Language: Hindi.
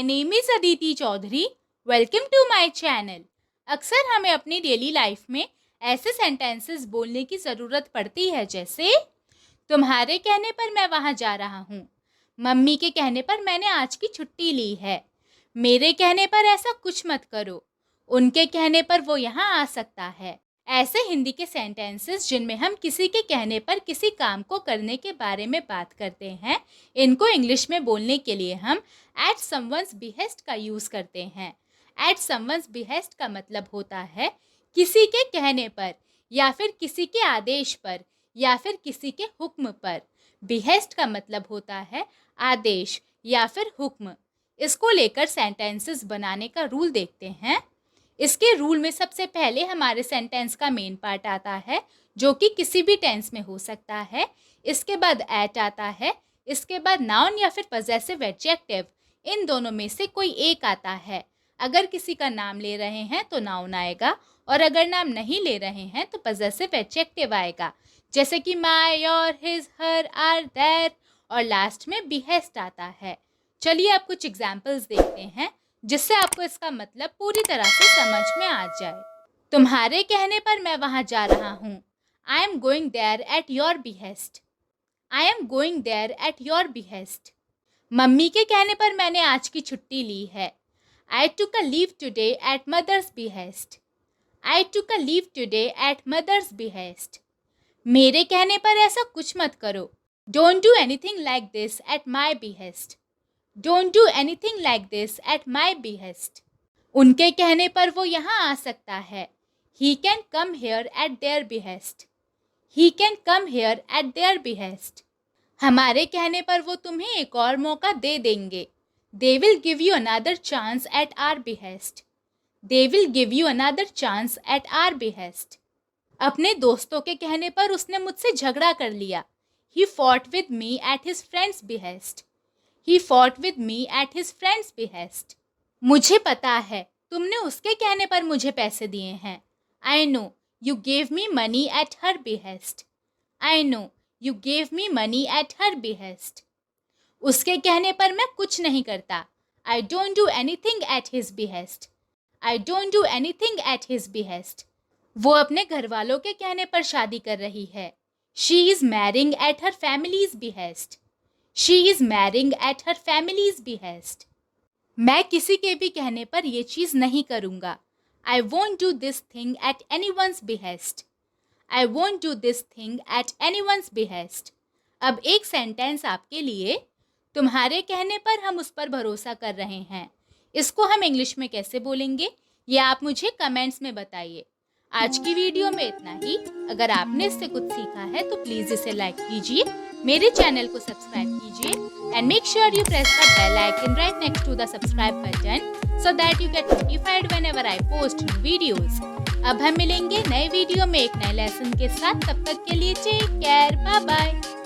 My name is Aditi Chaudhary. Welcome to my channel. अक्सर हमें अपनी डेली लाइफ में ऐसे सेंटेंसेस बोलने की ज़रूरत पड़ती है, जैसे तुम्हारे कहने पर मैं वहाँ जा रहा हूँ, मम्मी के कहने पर मैंने आज की छुट्टी ली है, मेरे कहने पर ऐसा कुछ मत करो, उनके कहने पर वो यहाँ आ सकता है। ऐसे हिंदी के सेंटेंसेस जिनमें हम किसी के कहने पर किसी काम को करने के बारे में बात करते हैं, इनको इंग्लिश में बोलने के लिए हम एट समवन्स बिहेस्ट का यूज़ करते हैं। एट समवन्स बिहेस्ट का मतलब होता है किसी के कहने पर या फिर किसी के आदेश पर या फिर किसी के हुक्म पर। बिहेस्ट का मतलब होता है आदेश या फिर हुक्म। इसको लेकर सेंटेंसेस बनाने का रूल देखते हैं। इसके रूल में सबसे पहले हमारे सेंटेंस का मेन पार्ट आता है, जो कि किसी भी टेंस में हो सकता है। इसके बाद एट आता है, इसके बाद नाउन या फिर पजेसिव एडजेक्टिव, इन दोनों में से कोई एक आता है। अगर किसी का नाम ले रहे हैं तो नाउन आएगा, और अगर नाम नहीं ले रहे हैं तो पजेसिव एडजेक्टिव आएगा, जैसे कि my, your, his, her, our, that, और लास्ट में बिहेस्ट आता है। चलिए अब कुछ एग्जाम्पल्स देखते हैं, जिससे आपको इसका मतलब पूरी तरह से समझ में आ जाए। तुम्हारे कहने पर मैं वहाँ जा रहा हूँ। I am going there at your behest. I am going there at your behest. Mummy के कहने पर मैंने आज की छुट्टी ली है। I took a leave today at mother's behest. I took a leave today at mother's behest. मेरे कहने पर ऐसा कुछ मत करो। Don't do anything like this at my behest. Don't do anything like this at my behest. उनके कहने पर वो यहाँ आ सकता है। He can come here at their behest. He can come here at their behest. हमारे कहने पर वो तुम्हें एक और मौका दे देंगे। They will give you another chance at our behest. They will give you another chance at our behest. अपने दोस्तों के कहने पर उसने मुझसे झगड़ा कर लिया। He fought with me at his friend's behest. He fought with me at his friend's behest. मुझे पता है तुमने उसके कहने पर मुझे पैसे दिए हैं। I know you gave me money at her behest. I know you gave me money at her behest. उसके कहने पर मैं कुछ नहीं करता। I don't do anything at his behest. I don't do anything at his behest. वो अपने घर वालों के कहने पर शादी कर रही है। She is marrying at her family's behest. She is marrying at her family's behest. मैं किसी के भी कहने पर ये चीज़ नहीं करूँगा। I won't do this thing at anyone's behest. I won't do this thing at anyone's behest. अब एक सेंटेंस आपके लिए। तुम्हारे कहने पर हम उस पर भरोसा कर रहे हैं। इसको हम इंग्लिश में कैसे बोलेंगे, ये आप मुझे कमेंट्स में बताइए। आज की वीडियो में इतना ही। अगर आपने इससे कुछ सीखा है तो प्लीज़ इसे लाइक कीजिए, मेरे चैनल को सब्सक्राइब कीजिए and make sure you press the bell icon right next to the subscribe button so that you get notified whenever I post new videos. अब हम मिलेंगे नए वीडियो में एक नए लेसन के साथ। तब तक के लिए टेक केयर, बाय बाय।